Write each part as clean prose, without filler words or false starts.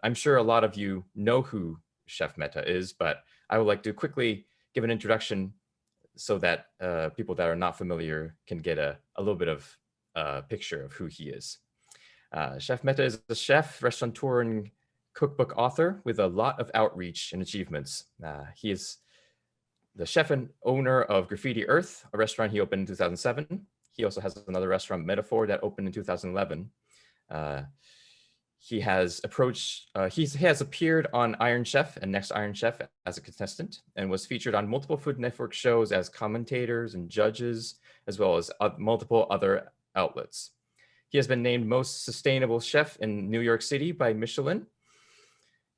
I'm sure a lot of you know who Chef Mehta is, but I would like to quickly give an introduction so that people that are not familiar can get a little bit of a picture of who he is. Chef Mehta is a chef, restaurateur, and cookbook author with a lot of outreach and achievements. He is the chef and owner of Graffiti Earth, a restaurant he opened in 2007. He also has another restaurant, Metaphor, that opened in 2011. He has appeared on Iron Chef and Next Iron Chef as a contestant and was featured on multiple Food Network shows as commentators and judges, as well as multiple other outlets. He has been named Most Sustainable Chef in New York City by Michelin.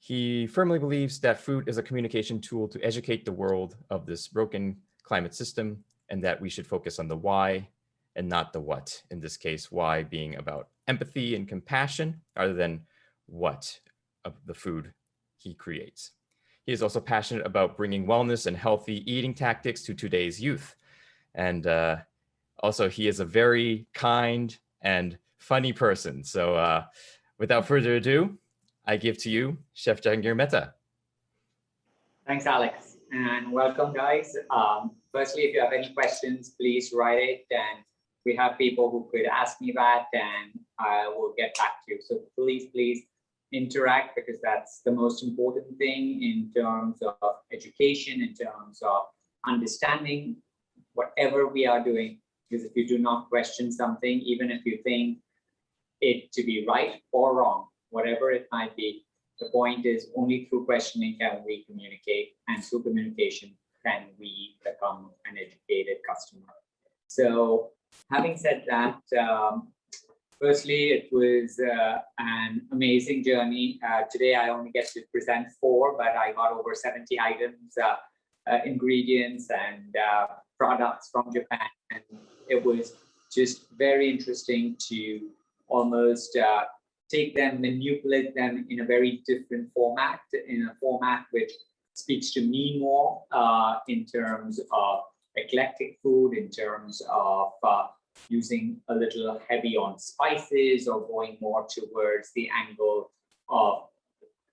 He firmly believes that food is a communication tool to educate the world of this broken climate system, and that we should focus on the why and not the what. In this case, why being about empathy and compassion rather than what of the food he creates. He is also passionate about bringing wellness and healthy eating tactics to today's youth. And also, he is a very kind and funny person. So without further ado, I give to you Chef Jehangir Mehta. Thanks, Alex, and welcome, guys. Firstly, if you have any questions, please write it, and we have people who could ask me that, and I will get back to you. So please interact, because that's the most important thing in terms of education, in terms of understanding whatever we are doing. Because if you do not question something, even if you think it to be right or wrong, whatever it might be, the point is only through questioning can we communicate, and through communication can we become an educated customer. So having said that, firstly, it was an amazing journey. Today, I only get to present 4, but I got over 70 items, ingredients, and products from Japan. And it was just very interesting to almost take them, manipulate them in a very different format, in a format which speaks to me more in terms of eclectic food, in terms of using a little heavy on spices, or going more towards the angle of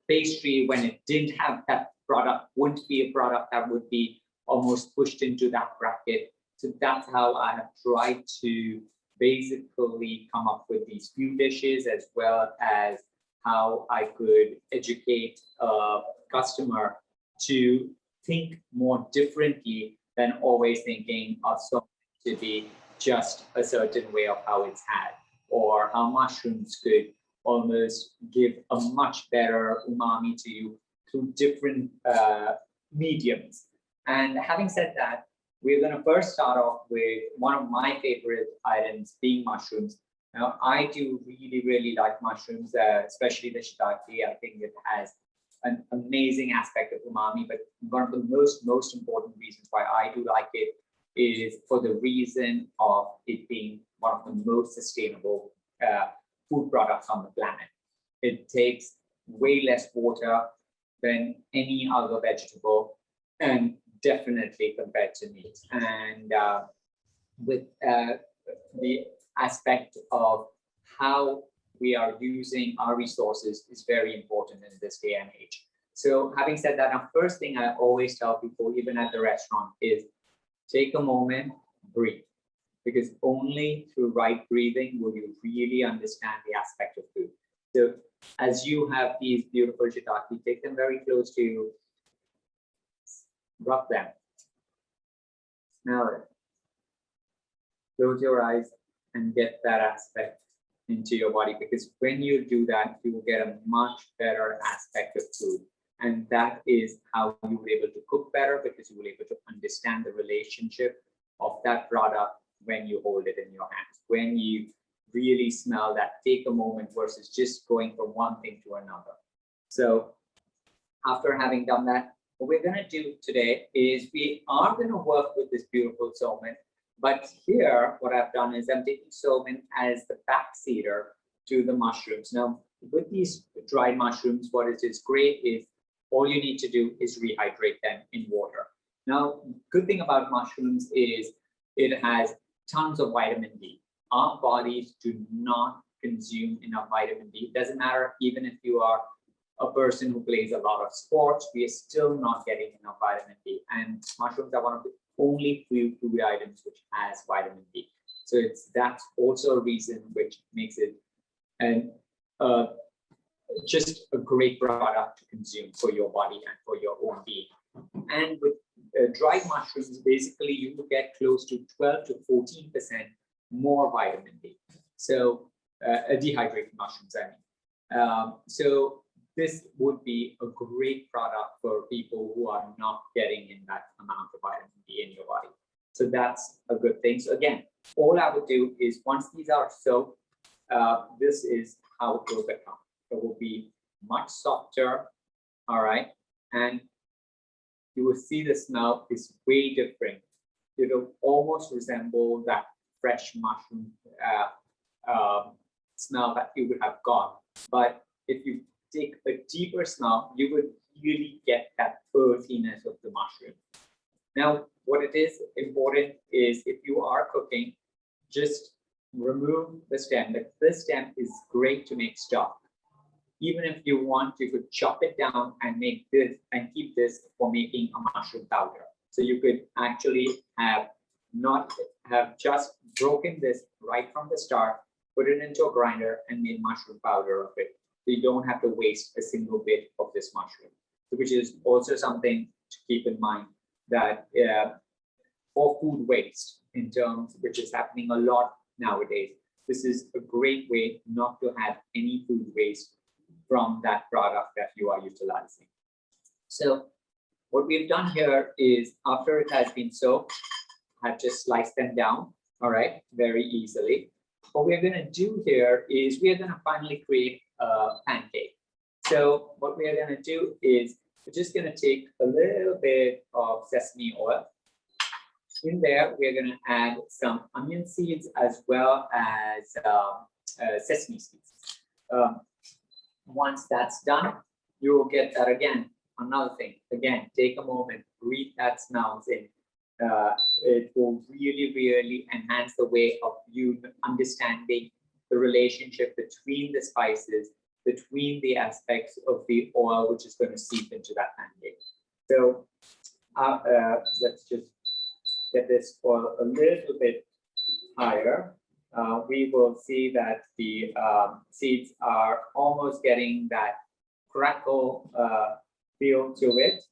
pastry when it didn't have that product, wouldn't be a product that would be almost pushed into that bracket. So that's how I have tried to basically come up with these few dishes, as well as how I could educate a customer to think more differently than always thinking of something to be just a certain way of how it's had, or how mushrooms could almost give a much better umami to you through different mediums. And having said that, we're going to first start off with one of my favorite items, being mushrooms. Now, I do really like mushrooms, especially the shiitake. I think it has an amazing aspect of umami, but one of the most important reasons why I do like it is for the reason of it being one of the most sustainable food products on the planet. It takes way less water than any other vegetable, and definitely compared to meat. And with the aspect of how we are using our resources is very important in this day and age. So having said that, the first thing I always tell people, even at the restaurant, is take a moment, breathe. Because only through right breathing will you really understand the aspect of food. So as you have these beautiful shiitake, take them very close to you, rub them, smell it, close your eyes, and get that aspect into your body. Because when you do that, you will get a much better aspect of food. And that is how you will be able to cook better, because you will be able to understand the relationship of that product when you hold it in your hands, when you really smell that, take a moment versus just going from one thing to another. So after having done that, what we're going to do today is we are going to work with this beautiful Seimen. But here, what I've done is I'm taking Seimen as the backseater to the mushrooms. Now, with these dried mushrooms, what is great is all you need to do is rehydrate them in water. Now, good thing about mushrooms is it has tons of vitamin D. Our bodies do not consume enough vitamin D. It doesn't matter even if you are a person who plays a lot of sports, we are still not getting enough vitamin D. And mushrooms are one of the only food items which has vitamin D. So that's also a reason which makes it just a great product to consume for your body and for your own being. And with dried mushrooms, basically you will get close to 12 to 14% more vitamin D. So dehydrated mushrooms, I mean. So this would be a great product for people who are not getting in that amount of vitamin D in your body. So that's a good thing. So again, all I would do is once these are soaked, this is how it will become. It will be much softer, all right? And you will see the smell is way different. It will almost resemble that fresh mushroom smell that you would have got. But if you take a deeper smell, you would really get that earthiness of the mushroom. Now, what it is important is if you are cooking, just remove the stem. This stem is great to make stock. Even if you want, you could chop it down and make this and keep this for making a mushroom powder. So you could actually have just broken this right from the start, put it into a grinder and made mushroom powder of it. So you don't have to waste a single bit of this mushroom, which is also something to keep in mind that for food waste in terms, which is happening a lot nowadays, this is a great way not to have any food waste from that product that you are utilizing. So what we've done here is after it has been soaked, I've just sliced them down, all right, very easily. What we're going to do here is we're going to finally create a pancake. So what we are going to do is we're just going to take a little bit of sesame oil. In there, we're going to add some onion seeds as well as sesame seeds. Once that's done, you will get that again. Another thing, again, take a moment, breathe that smells in. It will really, really enhance the way of you understanding the relationship between the spices, between the aspects of the oil, which is going to seep into that pancake. So let's just get this oil a little bit higher. We will see that the seeds are almost getting that crackle feel to it.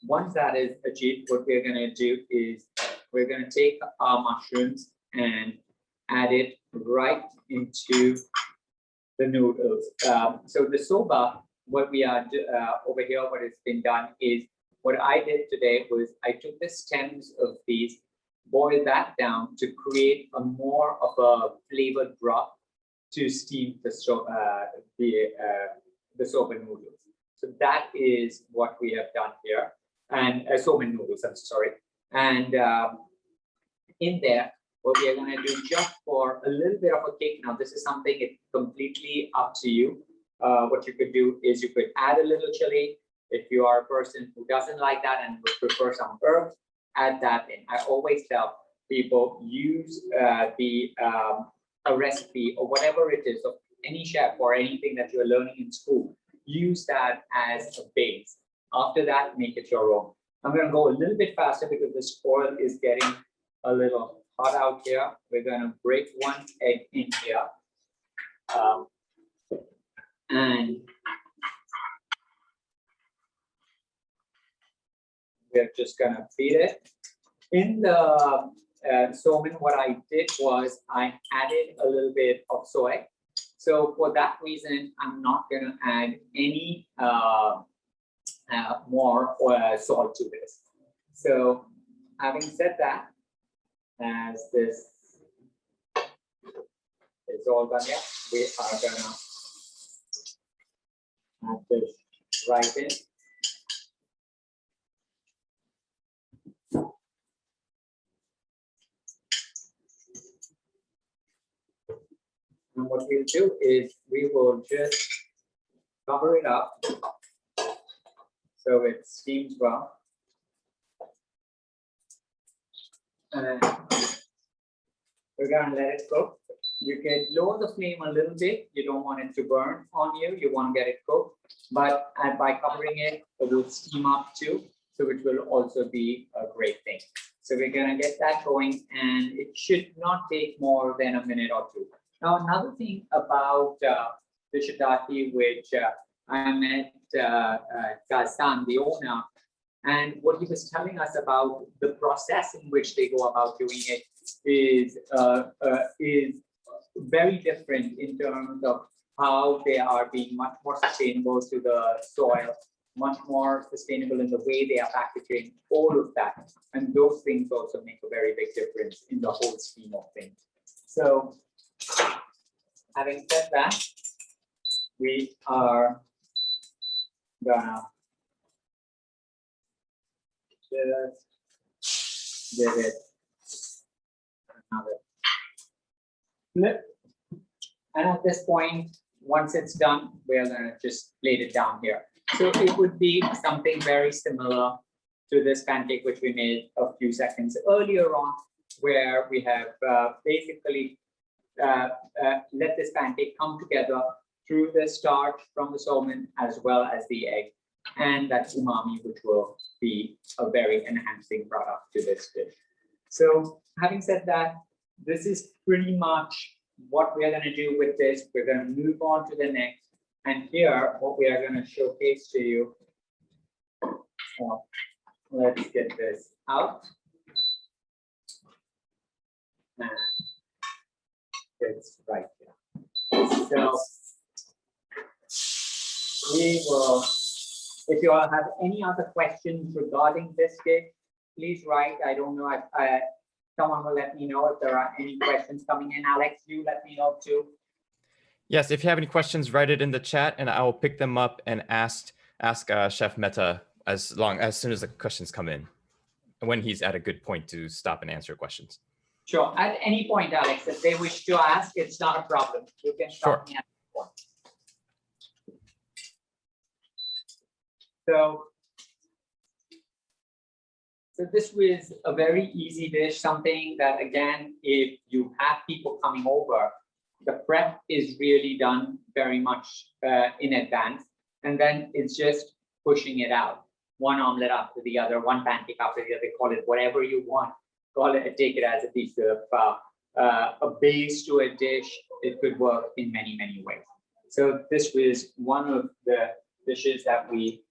Once that is achieved, what we're going to do is we're going to take our mushrooms and add it right into the noodles. So the soba, what we are over here, what has been done is what I did today was I took the stems of these, boiled that down to create a more of a flavored broth to steam the soba noodles. So that is what we have done here, and Soba noodles, I'm sorry. And in there, what we are going to do just for a little bit of a kick. Now, this is something it's completely up to you. What you could do is you could add a little chili. If you are a person who doesn't like that and would prefer some herbs, add that in. I always tell people use a recipe or whatever it is of any chef or anything that you're learning in school. Use that as a base. After that, make it your own. I'm going to go a little bit faster because this oil is getting a little hot out here. We're going to break one egg in here. And we're just going to feed it. In the Seimen, what I did was I added a little bit of soy. So for that reason, I'm not going to add any more salt to this. So having said that, as this is all done here, we are going to add this right in. And what we'll do is we will just cover it up so it steams well. And we're going to let it cook You can lower the flame a little bit. You don't want it to burn on you. You want to get it cooked, but by covering it, it will steam up too. So it will also be a great thing. So we're going to get that going, and it should not take more than a minute or two. Now, another thing about the shiitake, which I met Bussan, the owner, and what he was telling us about the process in which they go about doing it is very different in terms of how they are being much more sustainable to the soil, much more sustainable in the way they are packaging, all of that. And those things also make a very big difference in the whole scheme of things. So having said that, we are gonna just give it another flip. And at this point, once it's done, we're gonna just plate it down here. So it would be something very similar to this pancake, which we made a few seconds earlier on, where we have basically let this pancake come together through the starch from the salmon as well as the egg, and that umami, which will be a very enhancing product to this dish. So having said that, this is pretty much what we are going to do with this. We're going to move on to the next. And here, what we are going to showcase to you, let's get this out. And it's right here. So we will, if you all have any other questions regarding this dish, please write. I don't know if someone will let me know if there are any questions coming in. Alex, you let me know too. Yes, if you have any questions, write it in the chat and I will pick them up and ask Chef Mehta as soon as the questions come in, when he's at a good point to stop and answer questions. Sure. At any point, Alex, if they wish to ask, it's not a problem. You can stop me at any point. So this was a very easy dish, something that, again, if you have people coming over, the prep is really done very much in advance. And then it's just pushing it out. One omelet after the other, one pancake after the other, call it whatever you want. Call it, take it as a piece of a base to a dish. It could work in many, many ways. So this was one of the dishes that we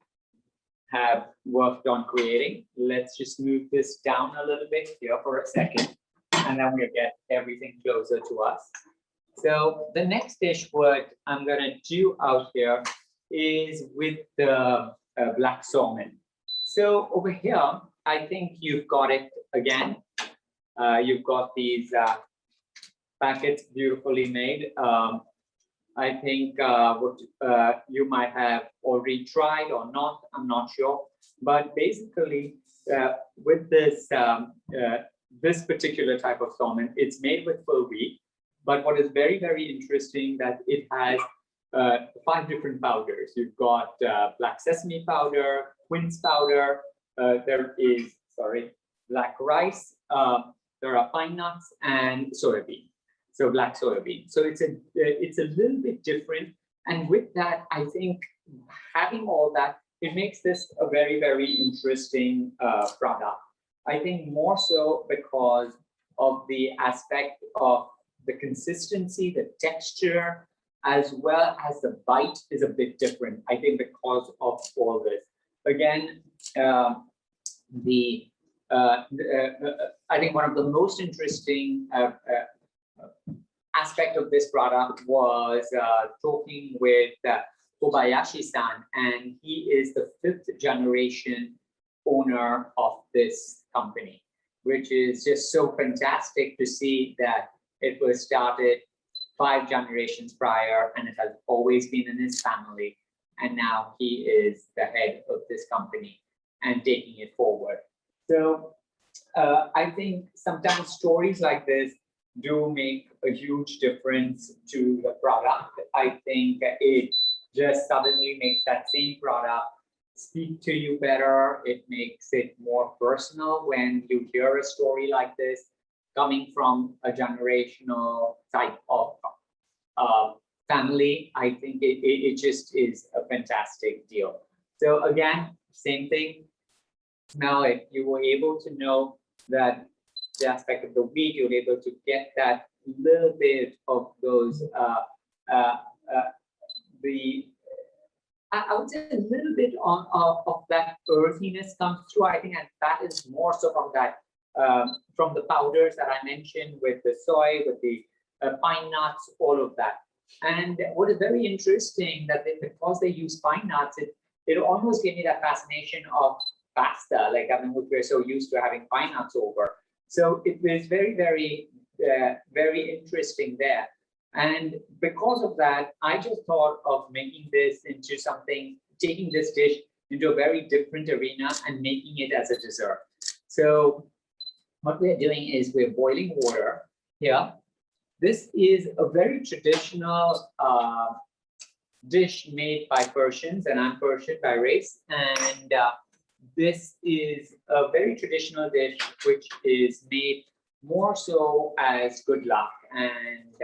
have worked on creating. Let's just move this down a little bit here for a second, and then we'll get everything closer to us. So the next dish what I'm gonna do out here is with the black salmon. So over here, I think you've got it again. You've got these packets beautifully made. I think what you might have already tried or not, I'm not sure. But basically, with this this particular type of salmon, it's made with full wheat. But what is very, very interesting that it has 5 different powders. You've got black sesame powder, quince powder, there is, black rice, there are pine nuts and soybean. So black soybean. So it's a little bit different. And with that, I think having all that, it makes this a very, very interesting product. I think more so because of the aspect of the consistency, the texture, as well as the bite is a bit different, I think, because of all this. Again, I think one of the most interesting aspect of this product was talking with Kobayashi-san, and he is the 5th generation owner of this company, which is just so fantastic to see that it was started 5 generations prior, and it has always been in his family. And now he is the head of this company and taking it forward. So I think sometimes stories like this do make a huge difference to the product. I think it just suddenly makes that same product speak to you better. It makes it more personal when you hear a story like this. coming from a generational type of family, I think it just is a fantastic deal. So again, same thing. Smell it. You were able to know that the aspect of the wheat, you were able to get that little bit of those I would say a little bit of that earthiness comes through, I think, and that is more so from that from the powders that I mentioned, with the soy, with the pine nuts, all of that. And what is very interesting that because they use pine nuts, it almost gave me that fascination of pasta, like I mean, we're so used to having pine nuts over. So it was very, very interesting there. And because of that, I just thought of making this into something, taking this dish into a very different arena and making it as a dessert. So what we're doing is we're boiling water here. This is a very traditional dish made by Persians, and I'm Persian by race. And this is a very traditional dish which is made more so as good luck. And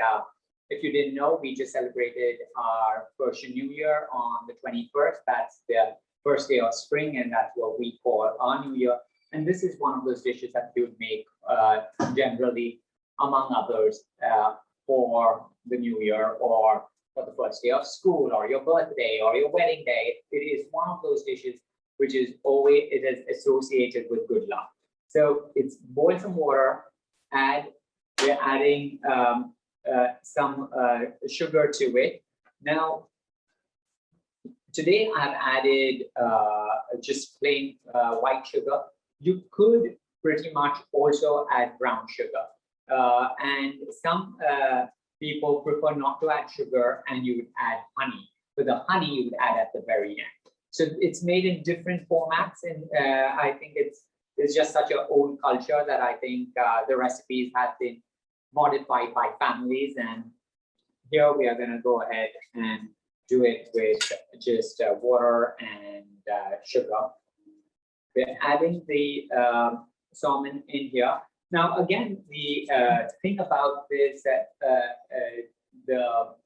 if you didn't know, we just celebrated our Persian New Year on the 21st. That's the first day of spring, and that's what we call our New Year. And this is one of those dishes that you would make generally, among others, for the New Year, or for the first day of school, or your birthday, or your wedding day. It is one of those dishes which is always, it is associated with good luck. So it's boil some water, we're adding some sugar to it. Now, today I've added just plain white sugar. You could pretty much also add brown sugar. And some people prefer not to add sugar, and you would add honey. But the honey you would add at the very end. So it's made in different formats, and I think it's just such an old culture that I think the recipes have been modified by families. And here we are going to go ahead and do it with just water and sugar. We're adding the salmon in here. Now, again, the thing about this, the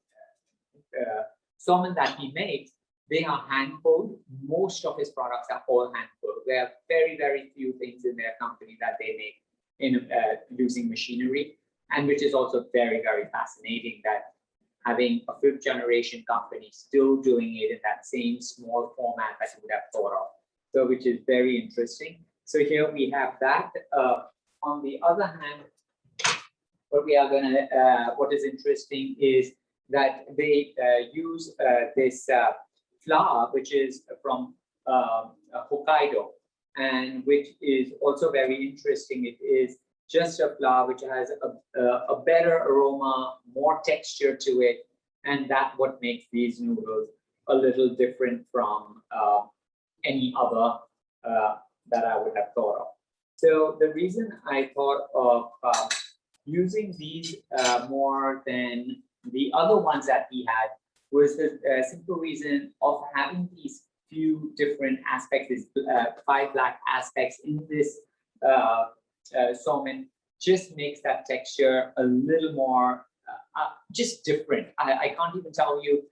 salmon that he makes, they are hand-pulled. Most of his products are all hand-pulled. There are very, very few things in their company that they make in using machinery, and which is also very, very fascinating that having a fifth generation company still doing it in that same small format that you would have thought of. So, which is very interesting. So here we have that. On the other hand, what we are gonna, what is interesting is that they use this flour, which is from Hokkaido, and which is also very interesting. It is just a flour which has a better aroma, more texture to it, and that's what makes these noodles a little different from any other that I would have thought of. So the reason I thought of using these more than the other ones that he had was the simple reason of having these few different aspects, these 5 black aspects in this salmon just makes that texture a little more just different. I can't even tell you,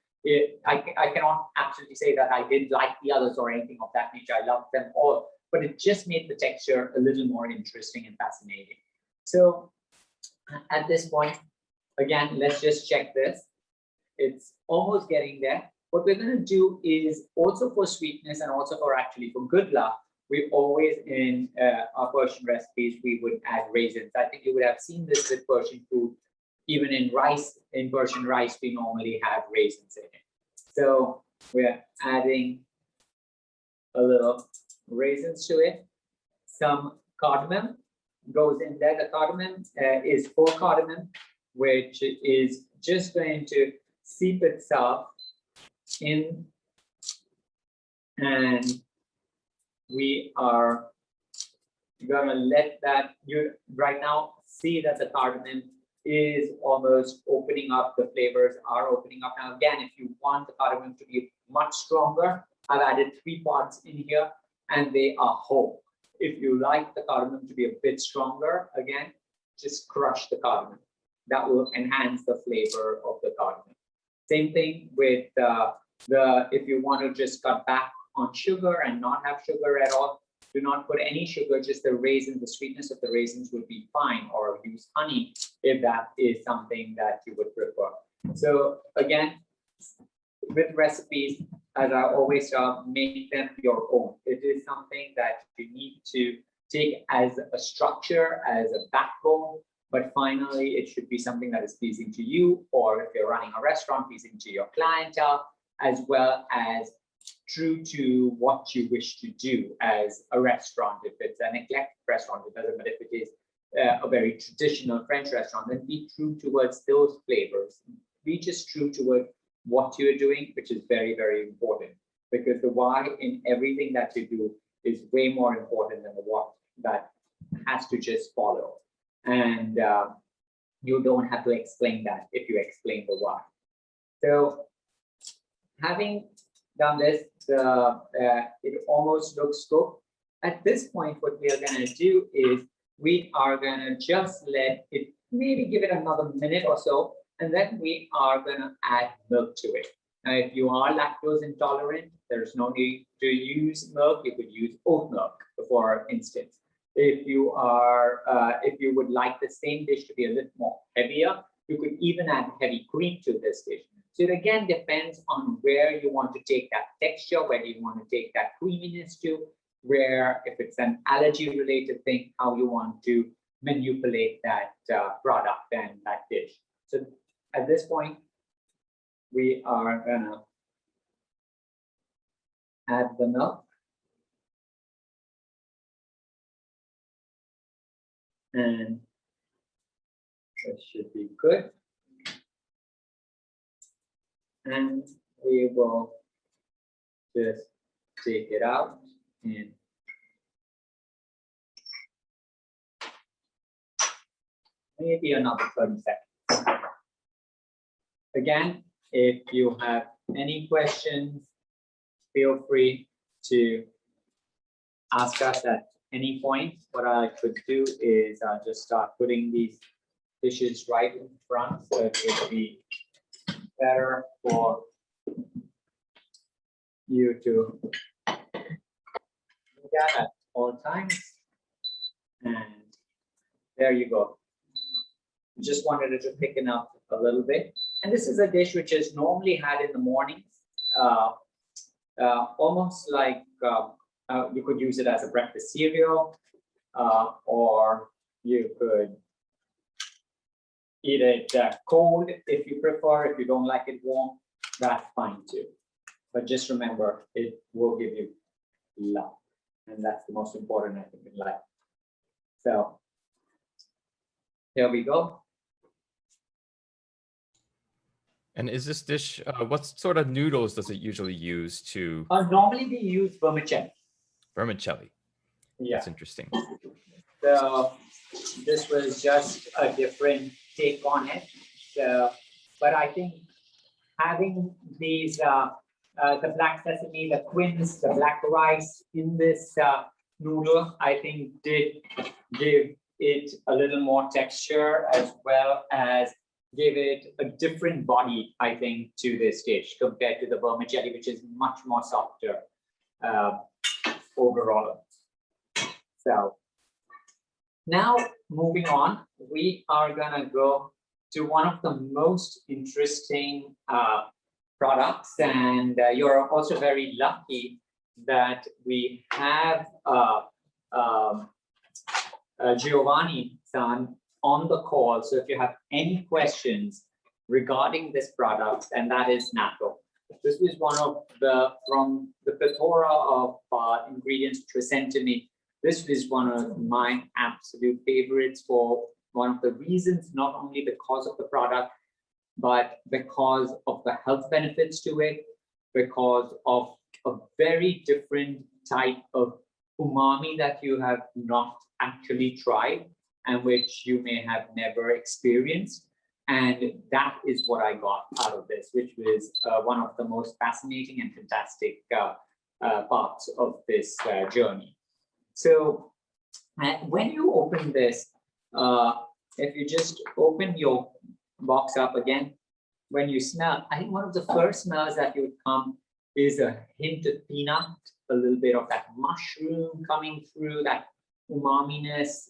I cannot absolutely say that I didn't like the others or anything of that nature. I loved them all, but it just made the texture a little more interesting and fascinating. So at this point, again, let's just check this. It's almost getting there. What we're going to do is also for sweetness and also for actually for good luck, we always in our Persian recipes, we would add raisins. I think you would have seen this with Persian food. Even in rice, in Persian rice, we normally have raisins in it. So we're adding a little raisins to it. Some cardamom goes in there. The cardamom is full cardamom, which is just going to seep itself in, and we are gonna let that, you right now see that the cardamom is almost opening up, the flavors are opening up. Now again, if you want the cardamom to be much stronger, I've added 3 pods in here and they are whole. If you like the cardamom to be a bit stronger, again, just crush the cardamom. That will enhance the flavor of the cardamom. Same thing with if you want to just cut back on sugar and not have sugar at all, do not put any sugar, just the raisins, the sweetness of the raisins would be fine, or use honey if that is something that you would prefer. So again, with recipes, as I always make them your own. It is something that you need to take as a structure, as a backbone, but finally it should be something that is pleasing to you, or if you're running a restaurant, pleasing to your clientele, as well as true to what you wish to do as a restaurant. If it's an eclectic restaurant, it doesn't matter. If it is a very traditional French restaurant, then be true towards those flavors. Be just true towards what you're doing, which is very, very important, because the why in everything that you do is way more important than the what that has to just follow. And you don't have to explain that if you explain the why. So having done this, it almost looks good. At this point, what we are going to do is we are going to just let it, maybe give it another minute or so, and then we are going to add milk to it. Now, if you are lactose intolerant, there's no need to use milk. You could use oat milk, for instance. If you are, if you would like the same dish to be a little more heavier, you could even add heavy cream to this dish. So it again depends on where you want to take that texture, where you want to take that creaminess to, where if it's an allergy related thing, how you want to manipulate that product and that dish. So at this point, we are gonna add the milk. And this should be good. And we will just take it out and maybe another 30 seconds. Again, if you have any questions, feel free to ask us at any point. What I could do is just start putting these dishes right in front, so it would be better for you to look at all times. And there you go. Just wanted to thicken up a little bit. And this is a dish which is normally had in the mornings, almost like you could use it as a breakfast cereal, or you could eat it cold if you prefer. If you don't like it warm, that's fine too. But just remember, it will give you love. And that's the most important, I think, in life. So here we go. And is this dish, what sort of noodles does it usually use to? Normally we use vermicelli. Vermicelli. Yeah. That's interesting. So this was just a different take on it. So, but I think having these, the black sesame, the quince, the black rice in this noodle, I think did give it a little more texture, as well as give it a different body, I think, to this dish compared to the vermicelli, which is much more softer overall. So now moving on, we are gonna go to one of the most interesting products, and you're also very lucky that we have Giovanni-san on the call. So if you have any questions regarding this product, and that is natto. This was one of from the plethora of ingredients which were sent to me. This is one of my absolute favorites for one of the reasons, not only because of the product, but because of the health benefits to it, because of a very different type of umami that you have not actually tried and which you may have never experienced. And that is what I got out of this, which was one of the most fascinating and fantastic parts of this journey. So when you open this, if you just open your box up again, when you smell, I think one of the first smells that would come is a hint of peanut, a little bit of that mushroom coming through, that umami-ness.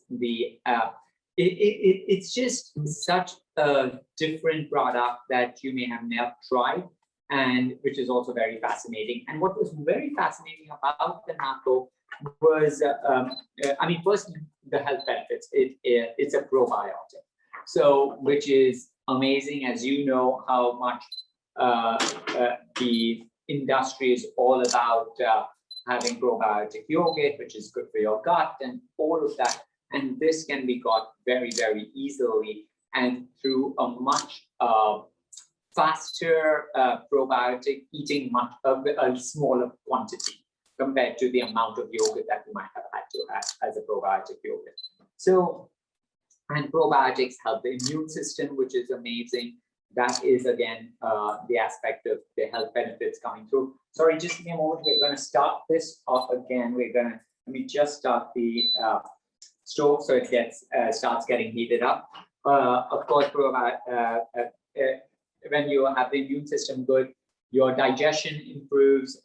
It's just such a different product that you may have never tried, and which is also very fascinating. And what was very fascinating about the natto was, I mean, first, the health benefits. It's a probiotic, so which is amazing, as you know how much the industry is all about having probiotic yogurt, which is good for your gut and all of that. And this can be got very, very easily and through a much faster probiotic, eating much of a smaller quantity compared to the amount of yogurt that you might have had to have as a probiotic yogurt. So, and probiotics help the immune system, which is amazing. That is, again, the aspect of the health benefits coming through. Sorry, just give me a moment. We're going to start this off again. Let me just start the stove so it gets starts getting heated up. Of course, when you have the immune system good, your digestion improves.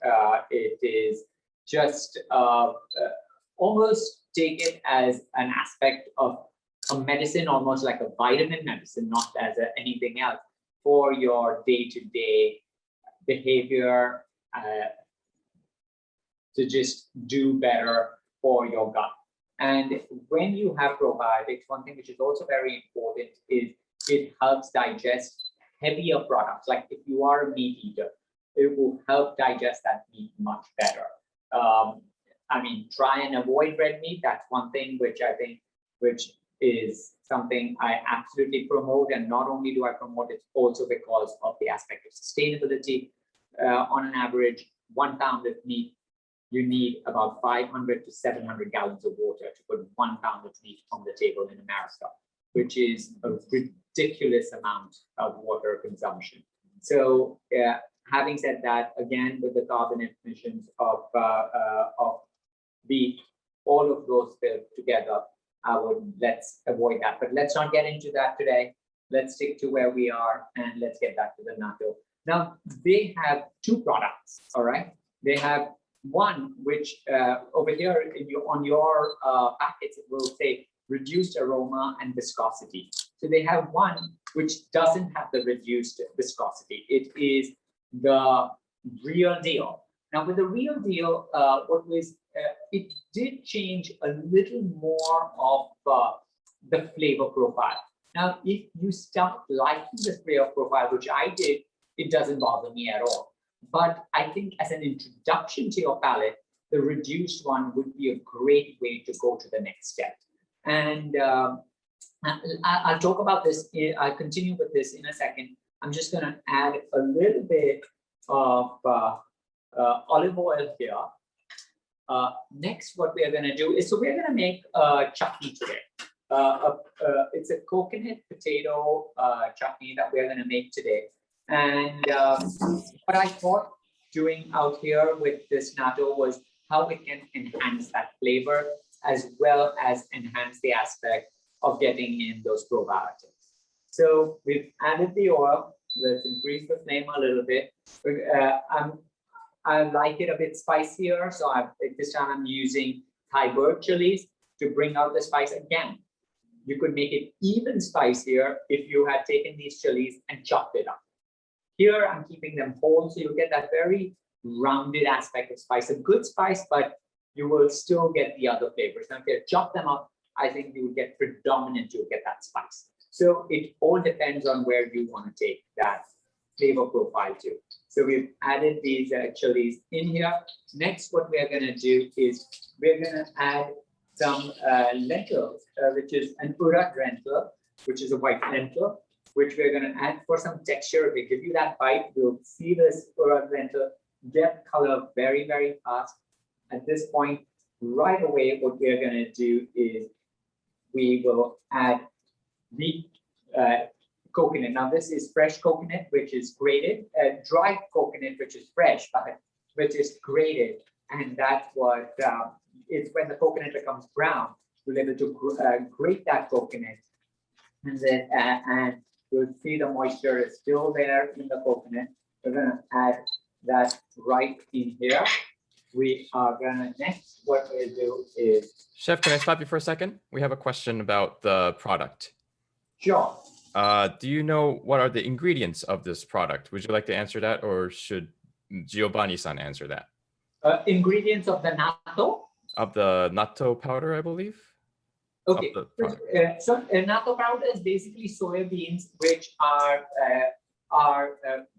It is just almost take it as an aspect of a medicine, almost like a vitamin medicine, not as anything else, for your day-to-day behavior, to just do better for your gut. And when you have probiotics, one thing which is also very important is it helps digest heavier products. Like if you are a meat eater, it will help digest that meat much better. I mean, try and avoid red meat. That's one thing which I think, which is something I absolutely promote. And not only do I promote it, also because of the aspect of sustainability. On an average, 1 pound of meat, you need about 500 to 700 gallons of water to put 1 pound of meat on the table in America, which is a ridiculous amount of water consumption. So having said that, again, with the carbon emissions of beef, all of those together, let's avoid that. But let's not get into that today. Let's stick to where we are and let's get back to the natto. Now, they have 2 products, all right? They have one which over here on your packets, it will say reduced aroma and viscosity. So they have one which doesn't have the reduced viscosity. It is the real deal. Now with the real deal, it did change a little more of the flavor profile. Now, if you start liking the flavor profile, which I did, it doesn't bother me at all. But I think as an introduction to your palate, the reduced one would be a great way to go to the next step. And I'll talk about this. I'll continue with this in a second. I'm just going to add a little bit of olive oil here. Next, what we are going to do is, so we're going to make a chutney today. It's a coconut potato chutney that we're going to make today. And what I thought doing out here with this natto was how we can enhance that flavor as well as enhance the aspect of getting in those probiotics. So we've added the oil. Let's increase the flame a little bit. I like it a bit spicier, so this time I'm using Thai bird chilies to bring out the spice again. You could make it even spicier if you had taken these chilies and chopped it up. Here, I'm keeping them whole, so you get that very rounded aspect of spice, a good spice, but you will still get the other flavors. Now, if you chop them up, I think you would get predominant, you'll get that spice. So it all depends on where you want to take that flavor profile to. So we've added these chilies in here. Next, what we're going to do is we're going to add some lentils, which is an urad lentil, which is a white lentil, which we're going to add for some texture. If we give you that bite, you'll see this urad lentil get color very, very fast. At this point, right away, what we're going to do is we will add the coconut. Now, this is fresh coconut, which is grated, dried coconut, which is fresh, but which is grated. And that's what it's when the coconut becomes brown, we're able to grate that coconut, and you'll see the moisture is still there in the coconut. We're gonna add that right in here. We are gonna next, what we'll do is. Chef, can I stop you for a second? We have a question about the product. Sure. Do you know what are the ingredients of this product? Would you like to answer that, or should Giovanni-san answer that? Ingredients of the natto? Of the natto powder, I believe. Okay, so natto powder is basically soya beans, which are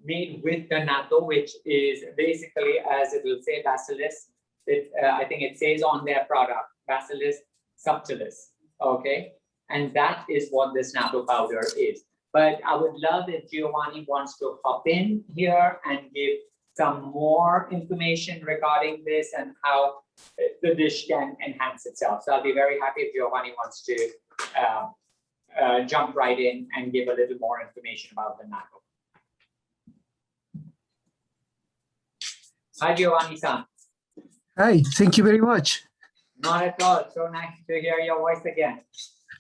made with the natto, which is basically, as it will say, Bacillus. I think it says on their product, Bacillus subtilis. Okay, and that is what this natto powder is. But I would love if Giovanni wants to hop in here and give some more information regarding this and how the dish can enhance itself. So I'll be very happy if Giovanni wants to jump right in and give a little more information about the natto. Hi, Giovanni-san. Hi, thank you very much. Not at all. So nice to hear your voice again.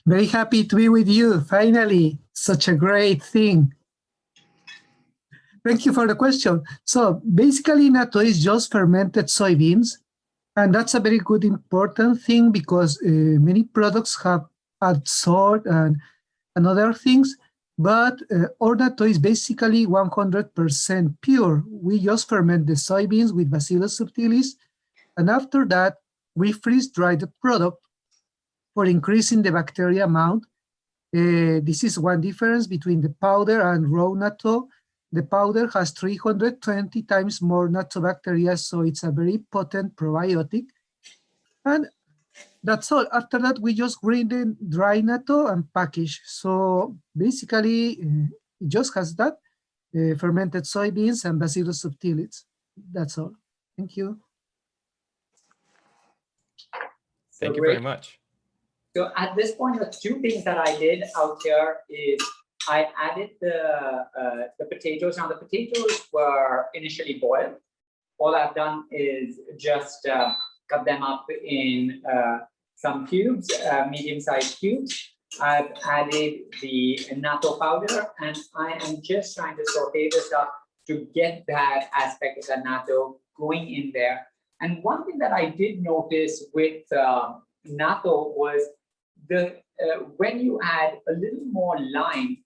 Very happy to be with you, finally. Such a great thing. Thank you for the question. So basically, natto is just fermented soybeans. And that's a very good, important thing because many products have add salt and other things. But our natto is basically 100% pure. We just ferment the soybeans with Bacillus subtilis. And after that, we freeze dry the product for increasing the bacteria amount. This is one difference between the powder and raw natto. The powder has 320 times more natto bacteria, so it's a very potent probiotic. And that's all. After that, we just grind the dry natto and package. So basically, it just has that, fermented soybeans and Bacillus subtilis. That's all. Thank you. Thank you very much. So at this point, the two things that I did out here is I added the potatoes. Now the potatoes were initially boiled. All I've done is just cut them up in some cubes, medium-sized cubes. I've added the natto powder, and I am just trying to saute this up to get that aspect of the natto going in there. And one thing that I did notice with natto was when you add a little more lime,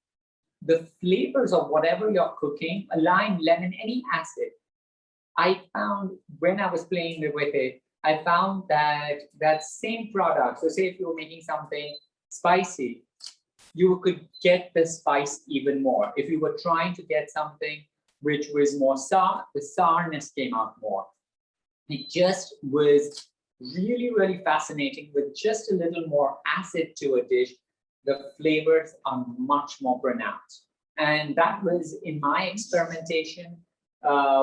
the flavors of whatever you're cooking, a lime, lemon, any acid, I found when I was playing with it, I found that that same product, so say if you were making something spicy, you could get the spice even more. If you were trying to get something which was more sour, the sourness came out more. It just was really, really fascinating. With just a little more acid to a dish, the flavors are much more pronounced. And that was in my experimentation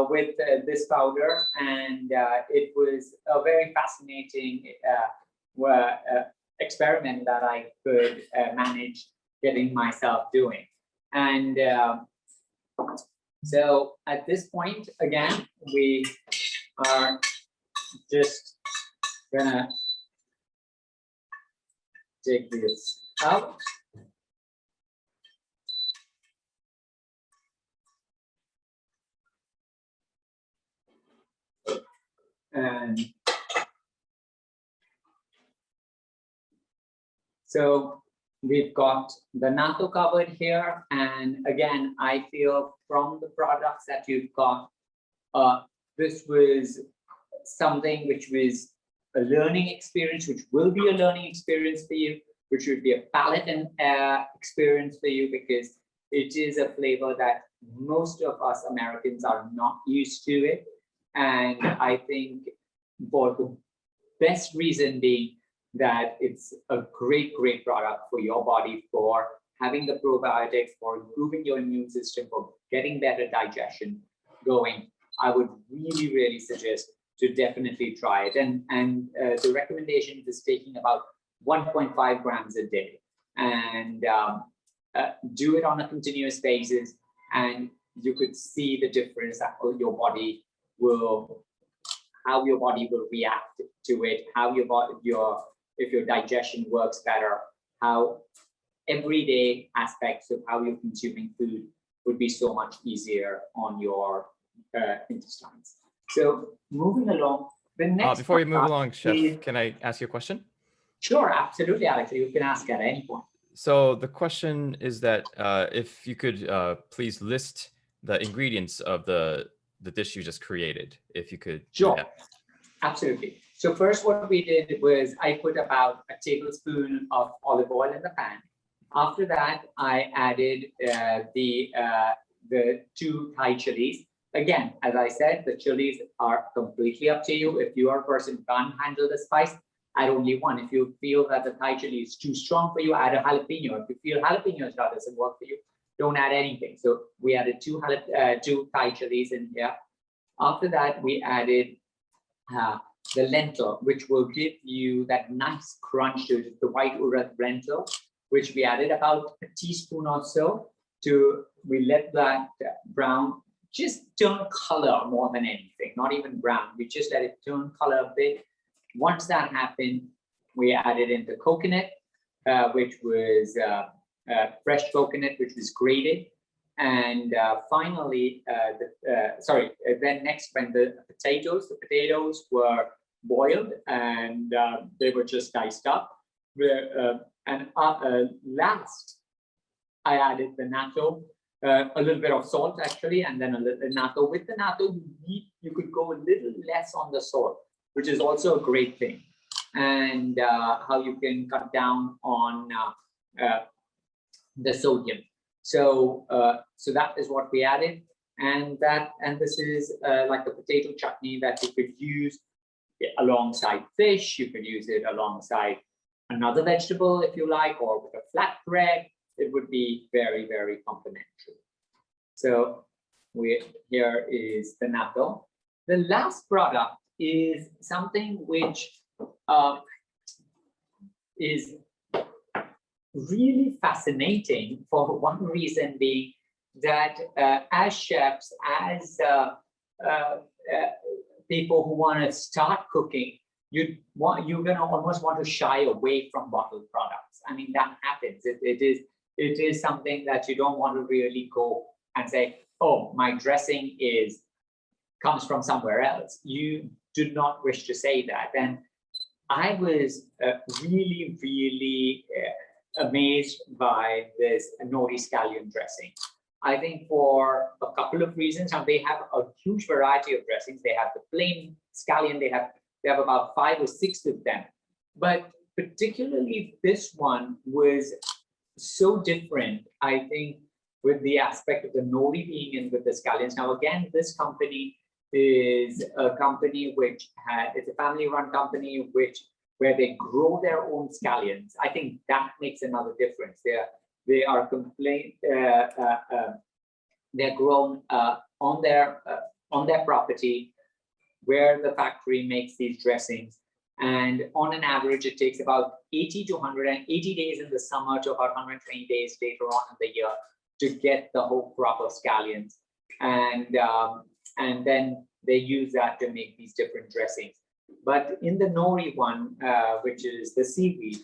with this powder. And it was a very fascinating experiment that I could manage getting myself doing. And so at this point, again, we are just gonna take this out. And so we've got the natto covered here. And again, I feel from the products that you've got, this was something which was a learning experience, which will be a learning experience for you, which would be a palate and experience for you, because it is a flavor that most of us Americans are not used to it. And I think for the best reason being that it's a great, great product for your body, for having the probiotics, for improving your immune system, for getting better digestion going. I would really, really suggest to definitely try it. And the recommendation is taking about 1.5 grams a day, and do it on a continuous basis, and you could see the difference that your body will, how your body will react to it, how your body, if your digestion works better, how everyday aspects of how you're consuming food would be so much easier on your intestines. So moving along, the next. Before we move along, Chef, is, can I ask you a question? Sure, absolutely, Alex. You can ask at any point. So the question is that if you could please list the ingredients of the dish you just created, if you could. Sure, absolutely. So first what we did was I put about a tablespoon of olive oil in the pan. After that, I added the 2 Thai chilies. Again, as I said, the chilies are completely up to you. If you are a person who can't handle the spice, add only 1. If you feel that the Thai chili is too strong for you, add a jalapeno. If you feel jalapeno doesn't work for you, don't add anything. So we added 2 Thai chilies in here. After that, we added the lentil, which will give you that nice crunch to the white urad lentil, which we added about a teaspoon or so. We let that brown, just turn color more than anything, not even brown. We just let it turn color a bit. Once that happened, we added in the coconut, which was fresh coconut, which was grated. And finally, then next when the potatoes were boiled and they were just diced up. Last, I added the natto, a little bit of salt actually, and then a little natto. With the natto, you could go a little less on the salt, which is also a great thing. And how you can cut down on the sodium. So that is what we added, and this is like a potato chutney that you could use alongside fish. You could use it alongside another vegetable if you like, or with a flat bread. It would be very, very complimentary. So here is the natto. The last product is something which is really fascinating for one reason being that as chefs, as people who want to start cooking, you're gonna almost want to shy away from bottled products. I mean, that happens. It is something that you don't want to really go and say, oh, my dressing comes from somewhere else. You do not wish to say that. And I was really, really amazed by this nori scallion dressing. I think for a couple of reasons. Now, they have a huge variety of dressings. They have the plain scallion. They have about 5 or 6 of them. But particularly this one was so different, I think, with the aspect of the nori being in with the scallions. Now, again, this company is a company which it's a family-run company where they grow their own scallions. I think that makes another difference. They're grown on their property where the factory makes these dressings. And on an average, it takes about 80 to 180 days in the summer to about 120 days later on in the year to get the whole crop of scallions. And then they use that to make these different dressings. But in the nori one, which is the seaweed,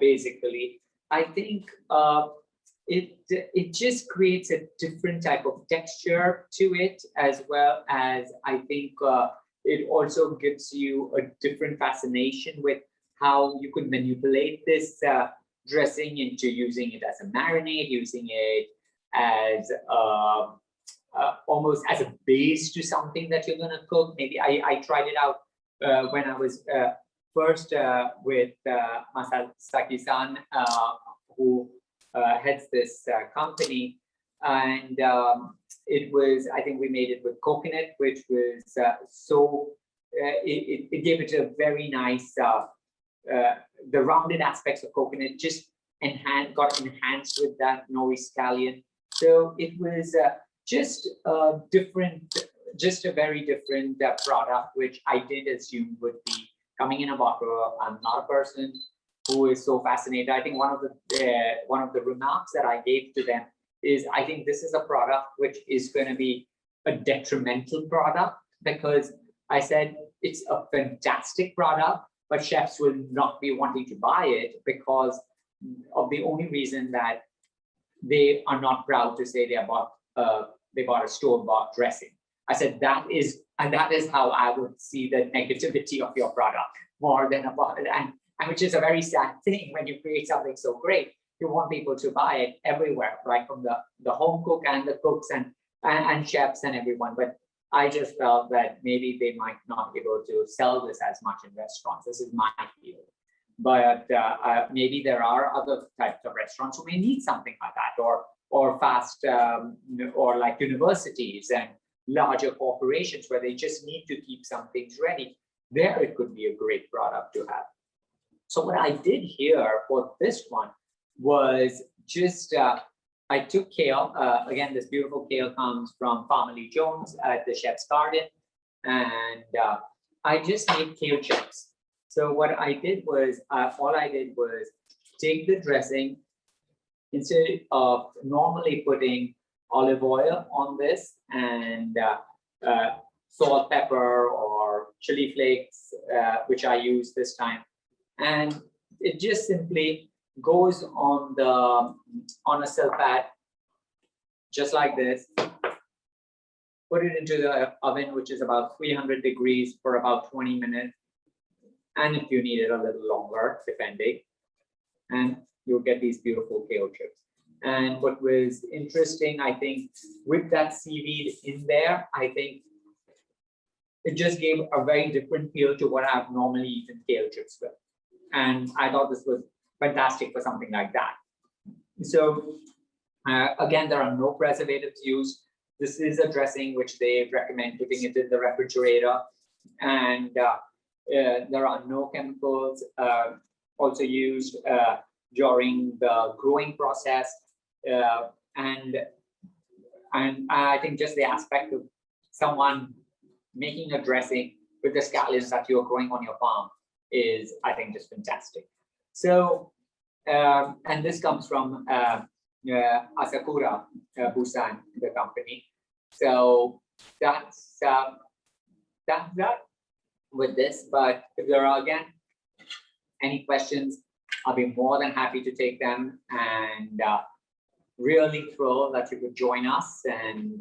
basically, I think it just creates a different type of texture to it, as well as I think it also gives you a different fascination with how you could manipulate this dressing into using it as a marinade, using it as almost as a base to something that you're going to cook. Maybe I tried it out when I was first with Masaki-san, who heads this company. And it was, I think we made it with coconut, which was it gave it a very nice, the rounded aspects of coconut just got enhanced with that nori scallion. So it was just a very different product, which I did assume would be coming in a bottle. I'm not a person who is so fascinated. I think one of the remarks that I gave to them is I think this is a product which is going to be a detrimental product, because I said it's a fantastic product, but chefs will not be wanting to buy it because of the only reason that they are not proud to say they bought a store-bought dressing. I said that is how I would see the negativity of your product more than about it, and which is a very sad thing when you create something so great. You want people to buy it everywhere, right, from the home cook and the cooks and chefs and everyone. But I just felt that maybe they might not be able to sell this as much in restaurants. This is my field. But maybe there are other types of restaurants who may need something like that, or fast, or like universities and larger corporations where they just need to keep some things ready. There it could be a great product to have. So what I did here for this one was just, I took kale. Again, this beautiful kale comes from Farmer Lee Jones at the Chef's Garden. And I just made kale chips. So what I did was, all I did was take the dressing, instead of normally putting olive oil on this and salt, pepper, or chili flakes, which I use this time. And it just simply goes on a silpat, just like this. Put it into the oven, which is about 300 degrees for about 20 minutes. And if you need it a little longer, depending, and you'll get these beautiful kale chips. And what was interesting, I think, with that seaweed in there, I think it just gave a very different feel to what I've normally eaten kale chips with. And I thought this was fantastic for something like that. So again, there are no preservatives used. This is a dressing which they recommend putting it in the refrigerator. And there are no chemicals also used during the growing process. And I think just the aspect of someone making a dressing with the scallions that you're growing on your farm is, I think, just fantastic. So, and this comes from Asakura, Bussan, the company. So that's that with this. But if there are, again, any questions, I'll be more than happy to take them, and really thrilled that you could join us. And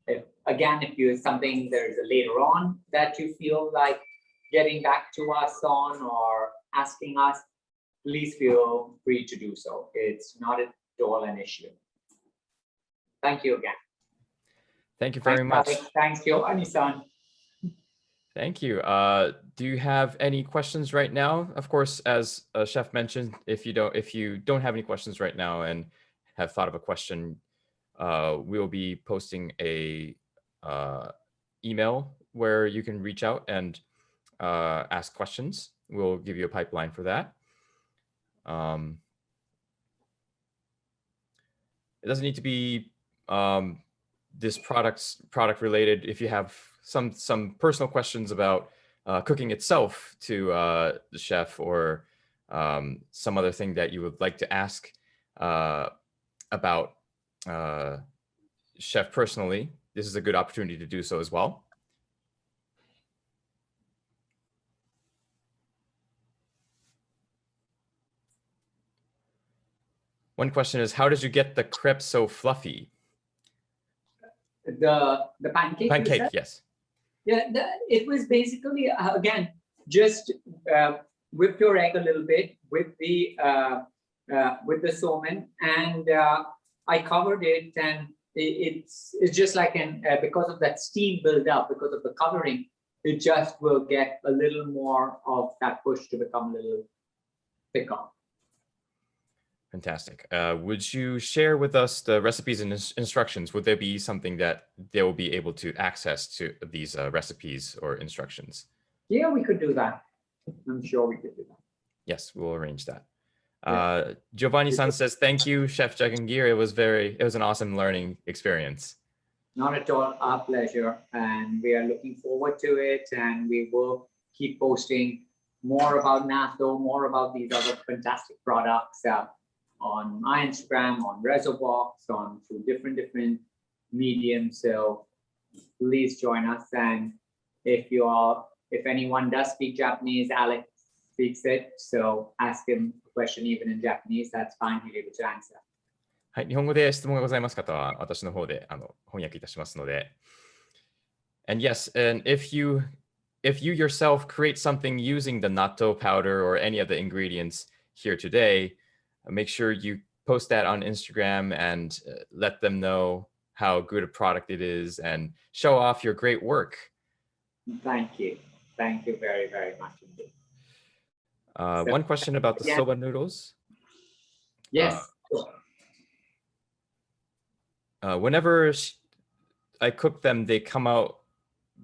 if you something there's a later on that you feel like getting back to us on or asking us, please feel free to do so. It's not at all an issue. Thank you again. Thank you very much. Alex. Thanks, Giovanni-san. Thank you. Do you have any questions right now? Of course, as Chef mentioned, if you don't have any questions right now and have thought of a question, we'll be posting a email where you can reach out and ask questions. We'll give you a pipeline for that. It doesn't need to be this product related. If you have some personal questions about cooking itself to the chef, or some other thing that you would like to ask about chef personally, this is a good opportunity to do so as well. One question is, how did you get the crepe so fluffy? The pancake? Pancake, yes. Yeah, it was basically, again, just whip your egg a little bit with the Seimen, and I covered it, and it's just like because of that steam build up, because of the covering, it just will get a little more of that push to become a little thicker. Fantastic. Would you share with us the recipes and instructions? Would there be something that they will be able to access to these recipes or instructions? Yeah, we could do that. I'm sure we could do that. Yes, we'll arrange that. Yeah. Giovanni-san says, thank you, Chef Jehangir. It was an awesome learning experience. Not at all, our pleasure. And we are looking forward to it. And we will keep posting more about Natto, more about these other fantastic products on my Instagram, on RESOBOX, on through different mediums. So please join us. And if anyone does speak Japanese, Alex speaks it. So ask him question even in Japanese, that's fine. He'll be able to answer. はい、日本語で質問がございます方は、私の方で翻訳いたしますので。And yes, and if you yourself create something using the natto powder or any of the ingredients here today, make sure you post that on Instagram and let them know how good a product it is and show off your great work. Thank you. Thank you very, very much indeed. One question about the soba noodles. Yes. Whenever I cook them, they come out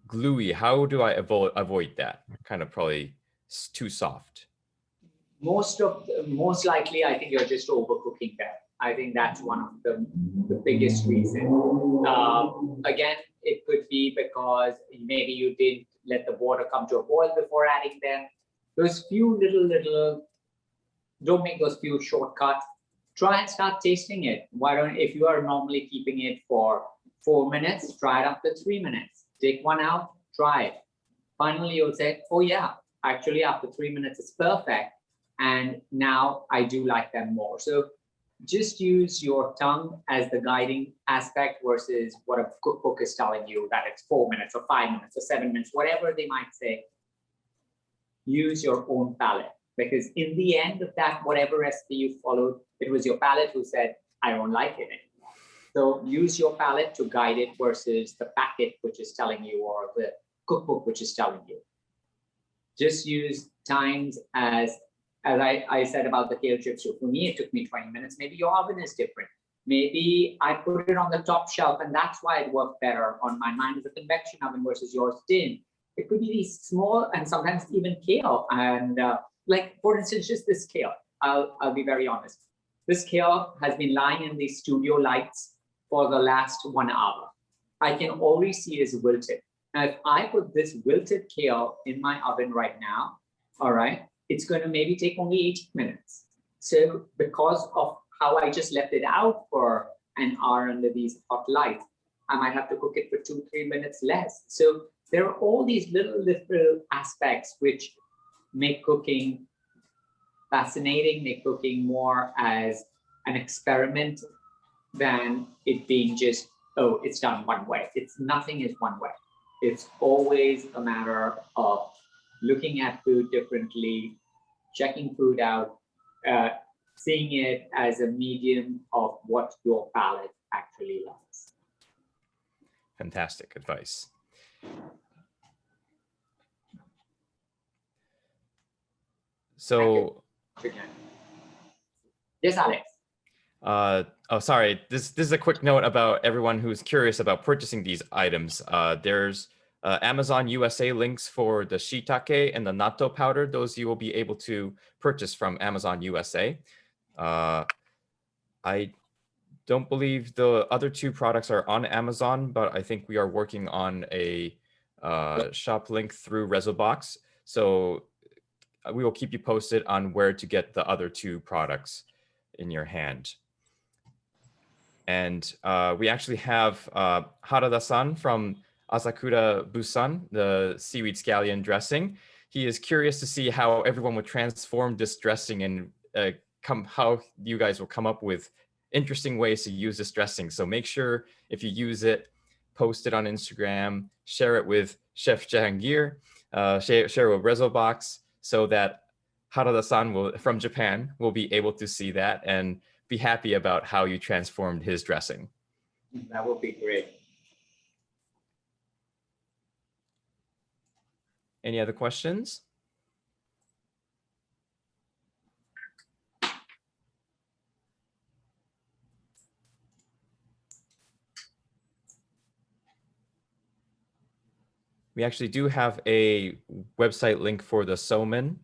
gluey. How do I avoid that? Kind of probably too soft. Most likely, I think you're just overcooking them. I think that's one of the biggest reasons. Again, it could be because maybe you didn't let the water come to a boil before adding them. Those few little, don't make those few shortcuts. Try and start tasting it. Why don't, if you are normally keeping it for 4 minutes, try it after 3 minutes. Take one out, try it. Finally, you'll say, oh yeah, actually after 3 minutes, it's perfect. And now I do like them more. So just use your tongue as the guiding aspect versus what a cookbook is telling you that it's 4 minutes or 5 minutes or 7 minutes, whatever they might say. Use your own palate, because in the end of that, whatever recipe you followed, it was your palate who said, I don't like it anymore. So use your palate to guide it versus the packet, which is telling you, or the cookbook, which is telling you. Just use times as I said about the kale chips. So for me, it took me 20 minutes. Maybe your oven is different. Maybe I put it on the top shelf and that's why it worked better on my mind as a convection oven versus yours didn't. It could be these small and sometimes even kale. And like, for instance, just this kale. I'll be very honest. This kale has been lying in the studio lights for the last 1 hour. I can already see it is wilted. Now, if I put this wilted kale in my oven right now, all right, it's going to maybe take only 18 minutes. So because of how I just left it out for an hour under these hot lights, I might have to cook it for 2-3 minutes less. So there are all these little aspects which make cooking fascinating, make cooking more as an experiment than it being just, oh, it's done one way. Nothing is one way. It's always a matter of looking at food differently, checking food out, seeing it as a medium of what your palate actually loves. Fantastic advice. So, yes, Alex. Oh, sorry. This is a quick note about everyone who's curious about purchasing these items. There's Amazon USA links for the Shiitake and the Natto powder. Those you will be able to purchase from Amazon USA. I don't believe the other 2 products are on Amazon, but I think we are working on a shop link through RESOBOX. So we will keep you posted on where to get the other 2 products in your hand. And we actually have Harada-san from Asakura Bussan, the seaweed scallion dressing. He is curious to see how everyone would transform this dressing and how you guys will come up with interesting ways to use this dressing. So make sure if you use it, post it on Instagram, share it with Chef Jehangir, share it with RESOBOX, so that Harada-san from Japan will be able to see that and be happy about how you transformed his dressing. That would be great. Any other questions? We actually do have a website link for the Seimen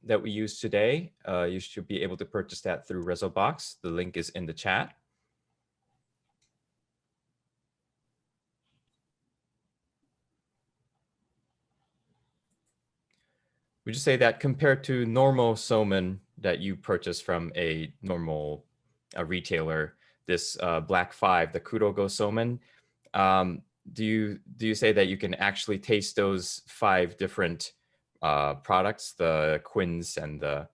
that we used today. You should be able to purchase that through RESOBOX. The link is in the chat. Would you say that compared to normal Seimen that you purchase from a normal retailer, this Black 5, the Kurogo Seimen, do you say that you can actually taste those 5 different products, the quins and the...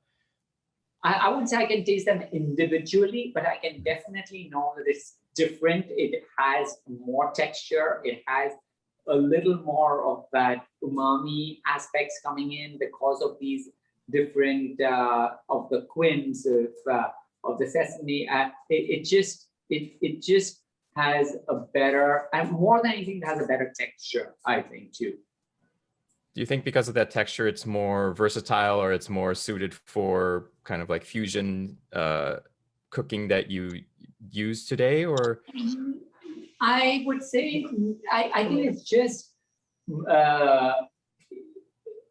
I wouldn't say I can taste them individually, but I can definitely know that it's different. It has more texture. It has a little more of that umami aspects coming in because of these different of the quins of the sesame. It just has a better, and more than anything, it has a better texture, I think, too. Do you think because of that texture, it's more versatile, or it's more suited for kind of like fusion cooking that you use today, or? I would say, I think it's just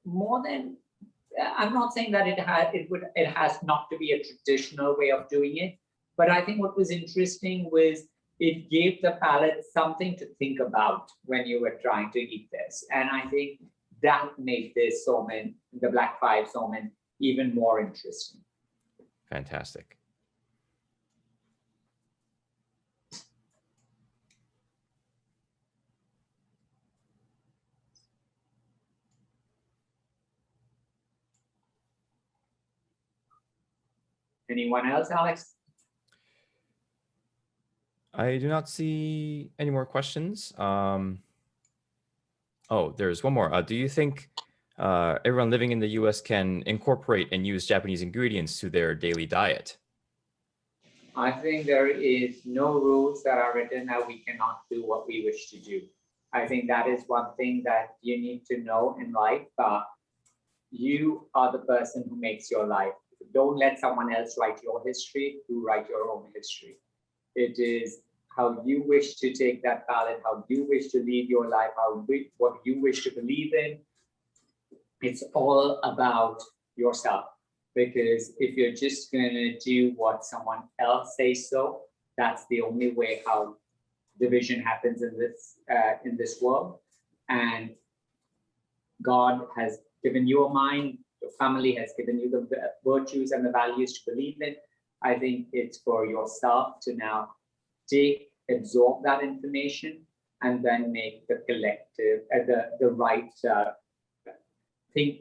more than, I'm not saying that it has not to be a traditional way of doing it, but I think what was interesting was it gave the palate something to think about when you were trying to eat this. And I think that made this Seimen, the Black 5 Seimen, even more interesting. Fantastic. Anyone else, Alex? I do not see any more questions. Oh, there's one more. Do you think everyone living in the US can incorporate and use Japanese ingredients to their daily diet? I think there is no rules that are written that we cannot do what we wish to do. I think that is one thing that you need to know in life. You are the person who makes your life. Don't let someone else write your history. You write your own history. It is how you wish to take that palette, how you wish to lead your life, what you wish to believe in. It's all about yourself. Because if you're just going to do what someone else says so, that's the only way how division happens in this world. And God has given you a mind, your family has given you the virtues and the values to believe in. I think it's for yourself to now absorb that information and then make the collective, the right thing,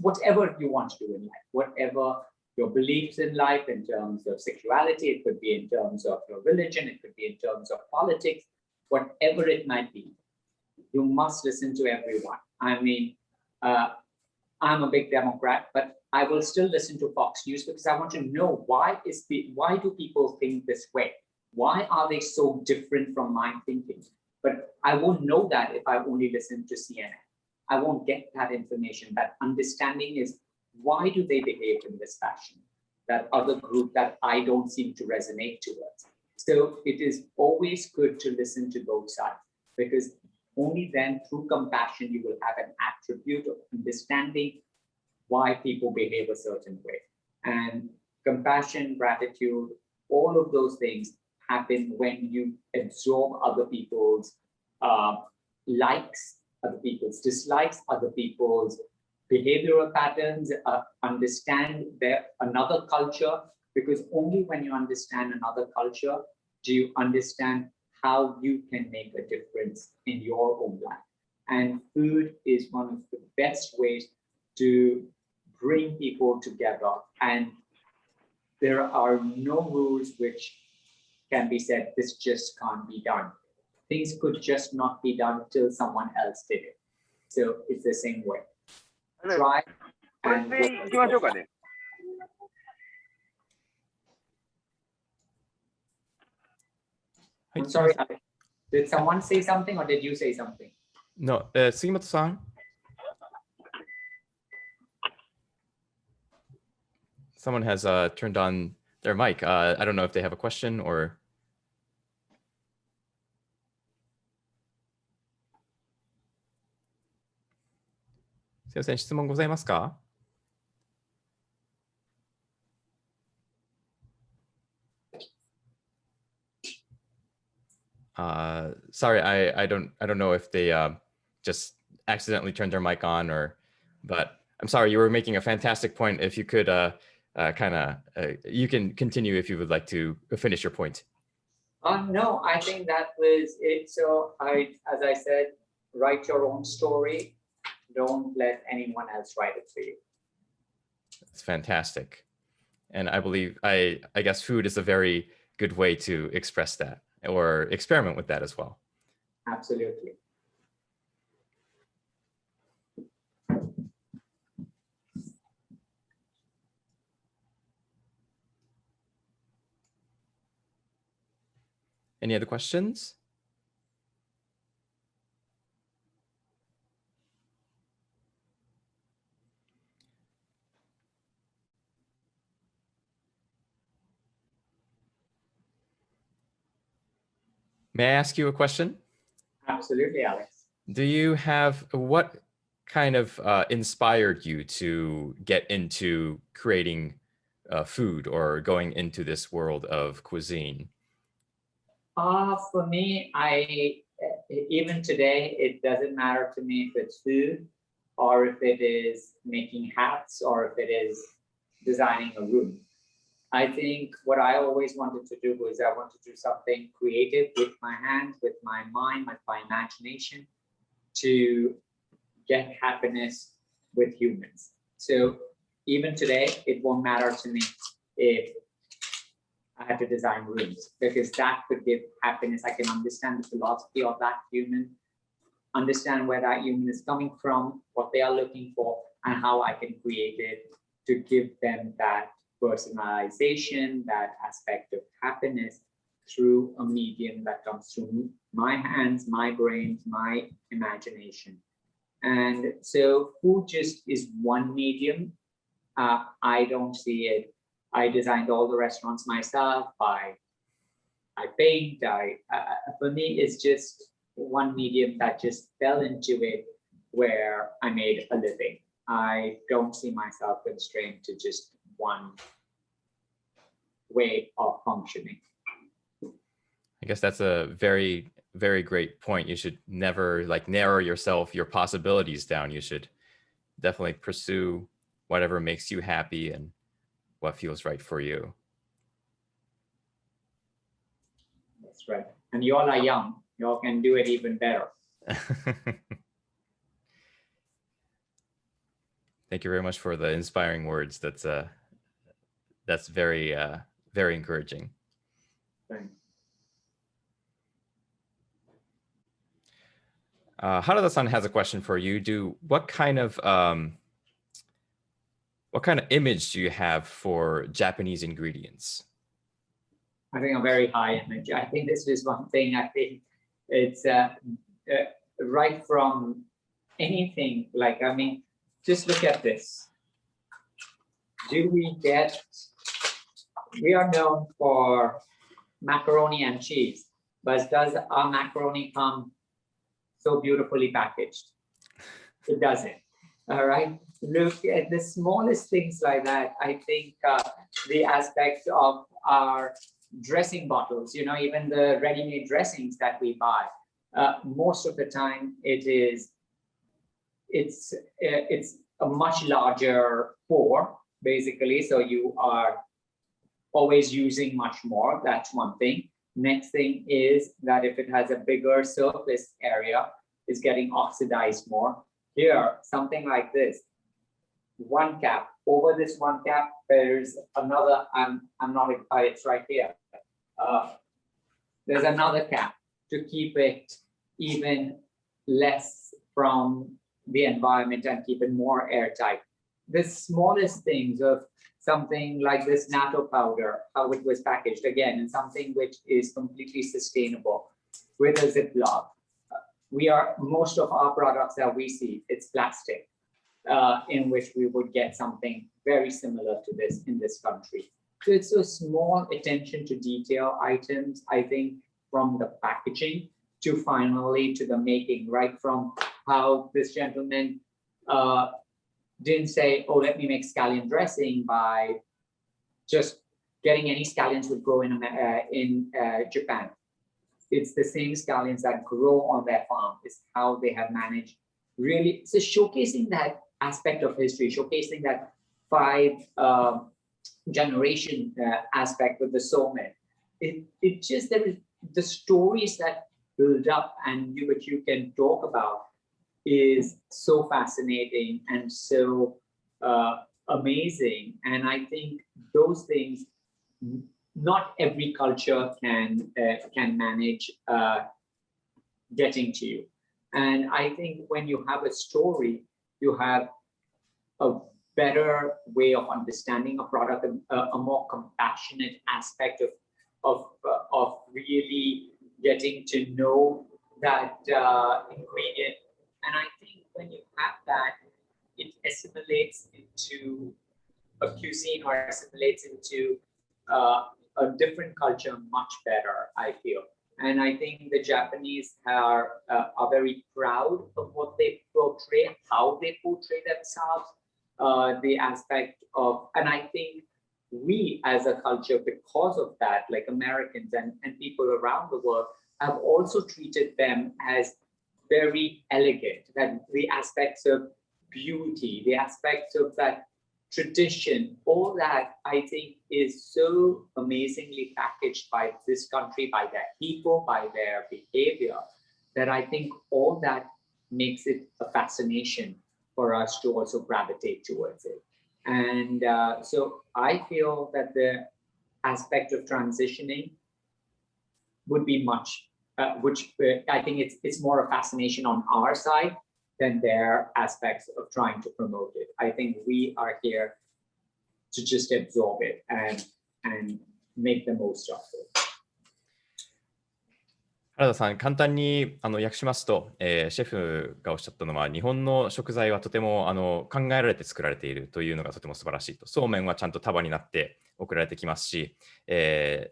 whatever you want to do in life, whatever your beliefs in life in terms of sexuality, it could be in terms of your religion, it could be in terms of politics, whatever it might be, you must listen to everyone. I mean, I'm a big Democrat, but I will still listen to Fox News because I want to know why do people think this way? Why are they so different from my thinking? But I won't know that if I only listen to CNN. I won't get that information. That understanding is, why do they behave in this fashion? That other group that I don't seem to resonate towards. So it is always good to listen to both sides, because only then through compassion you will have an attribute of understanding why people behave a certain way. And compassion, gratitude, all of those things happen when you absorb other people's likes, other people's dislikes, other people's behavioral patterns, understand another culture, because only when you understand another culture do you understand how you can make a difference in your own life. And food is one of the best ways to bring people together. And there are no rules which can be said, this just can't be done. Things could just not be done till someone else did it. So it's the same way. Try and I'm sorry, did someone say something or did you say something? No, Sugimoto-san. Someone has turned on their mic. I don't know if they have a question or. すいません、質問ございますか? Sorry, I don't know if they just accidentally turned their mic on, but I'm sorry, you were making a fantastic point. If you could you can continue if you would like to finish your point. No, I think that was it. So as I said, write your own story. Don't let anyone else write it for you. That's fantastic. And I believe, I guess food is a very good way to express that or experiment with that as well. Absolutely. Any other questions? May I ask you a question? Absolutely, Alex. Do you have, what kind of inspired you to get into creating food or going into this world of cuisine? For me, even today, it doesn't matter to me if it's food or if it is making hats or if it is designing a room. I think what I always wanted to do was I want to do something creative with my hands, with my mind, with my imagination to get happiness with humans. So even today, it won't matter to me if I had to design rooms, because that could give happiness. I can understand the philosophy of that human, understand where that human is coming from, what they are looking for, and how I can create it to give them that personalization, that aspect of happiness through a medium that comes through my hands, my brains, my imagination. And so food just is one medium. I don't see it. I designed all the restaurants myself. I paint. For me, it's just one medium that just fell into it where I made a living. I don't see myself constrained to just one way of functioning. I guess that's a very, very great point. You should never like narrow your possibilities down. You should definitely pursue whatever makes you happy and what feels right for you. That's right. And you all are young. You all can do it even better. Thank you very much for the inspiring words. That's very, very encouraging. Thanks. Harada-san has a question for you. What kind of image do you have for Japanese ingredients? I think a very high image. I think this is one thing. I think it's right from anything. Like, I mean, just look at this. We are known for macaroni and cheese, but does our macaroni come so beautifully packaged? It doesn't. All right. Look at the smallest things like that. I think the aspect of our dressing bottles, you know, even the ready-made dressings that we buy, most of the time it's a much larger pour, basically. So you are always using much more. That's one thing. Next thing is that if it has a bigger surface area, it's getting oxidized more. Here, something like this, one cap. Over this one cap, there's another. I'm not. It's right here. There's another cap to keep it even less from the environment and keep it more airtight. The smallest things of something like this natto powder, how it was packaged again, and something which is completely sustainable with a Ziploc. Most of our products that we see, it's plastic, in which we would get something very similar to this in this country. So it's a small attention to detail items, I think, from the packaging to finally to the making, right from how this gentleman didn't say, oh, let me make scallion dressing by just getting any scallions would grow in Japan. It's the same scallions that grow on their farm. It's how they have managed really. So showcasing that aspect of history, showcasing that 5 generation aspect with the Seimen. It just, there is the stories that build up and which you can talk about is so fascinating and so amazing. And I think those things, not every culture can manage getting to you. And I think when you have a story, you have a better way of understanding a product, a more compassionate aspect of really getting to know that ingredient. And I think when you have that, it assimilates into a cuisine or assimilates into a different culture much better, I feel. And I think the Japanese are very proud of what they portray, how they portray themselves, the aspect of, and I think we as a culture, because of that, like Americans and people around the world, have also treated them as very elegant, that the aspects of beauty, the aspects of that tradition, all that I think is so amazingly packaged by this country, by their people, by their behavior, that I think all that makes it a fascination for us to also gravitate towards it. And so I feel that the aspect of transitioning would be much, which I think it's more a fascination on our side than their aspects of trying to promote it. I think we are here to just absorb it and make the most of it. 原田さん、簡単に訳しますと、シェフがおっしゃったのは、日本の食材はとても考えられて作られているというのがとても素晴らしいと。そうめんはちゃんと束になって送られてきますし、ドレ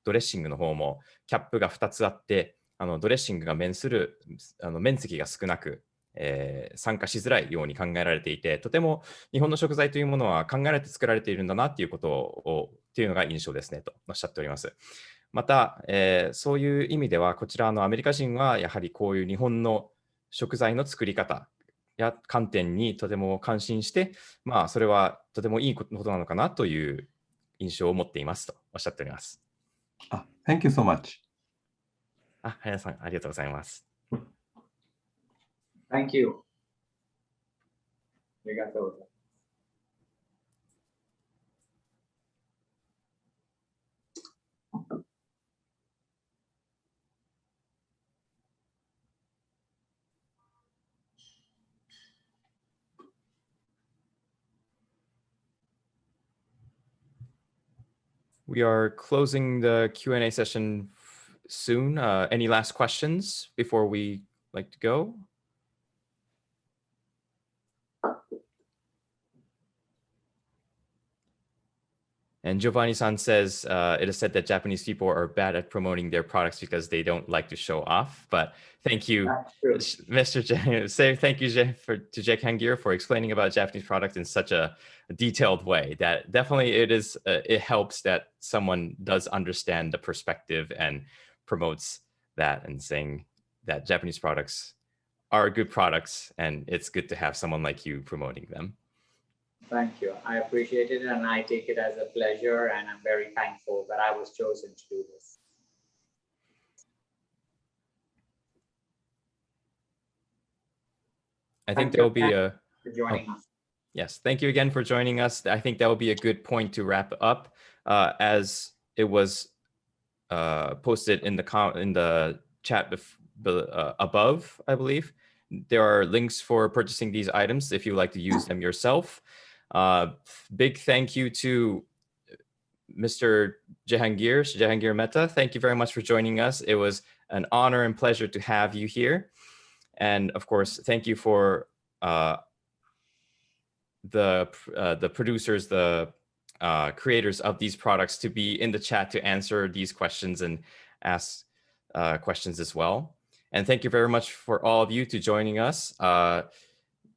ッシングの方もキャップが2つあって、ドレッシングが面する面積が少なく、参加しづらいように考えられていて、とても日本の食材というものは考えられて作られているんだなということをっていうのが印象ですねとおっしゃっております。また、そういう意味ではこちらのアメリカ人はやはりこういう日本の食材の作り方や観点にとても関心して、まあそれはとてもいいことなのかなという印象を持っていますとおっしゃっております。Thank you so much. 早田さん、ありがとうございます。Thank you. ありがとうございます。We are closing the Q&A session soon. Any last questions before we like to go? And Giovanni-san says, it is said that Japanese people are bad at promoting their products because they don't like to show off. But thank you, Mr. Thank you to Jehangir for explaining about Japanese products in such a detailed way. That definitely it helps that someone does understand the perspective and promotes that and saying that Japanese products are good products and it's good to have someone like you promoting them. Thank you. I appreciate it and I take it as a pleasure and I'm very thankful that I was chosen to do this. I think there will be for joining us. Yes, thank you again for joining us. I think that will be a good point to wrap up. As it was posted in the chat above, I believe. There are links for purchasing these items if you like to use them yourself. Big thank you to Mr. Jehangir Mehta. Thank you very much for joining us. It was an honor and pleasure to have you here. And of course, thank you for the producers, the creators of these products to be in the chat to answer these questions and ask questions as well. And thank you very much for all of you to joining us.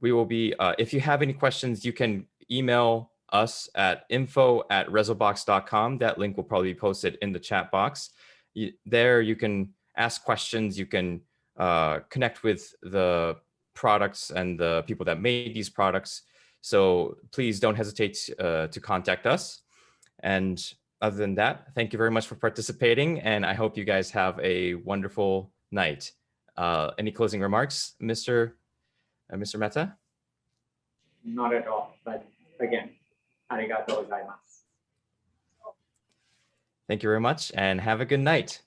We will be, if you have any questions, you can email us at info@resobox.com. That link will probably be posted in the chat box. There you can ask questions, you can connect with the products and the people that made these products. So please don't hesitate to contact us. And other than that, thank you very much for participating. And I hope you guys have a wonderful night. Any closing remarks, Mr. Mehta? Not at all, but again, Arigatou gozaimasu. Thank you very much and have a good night.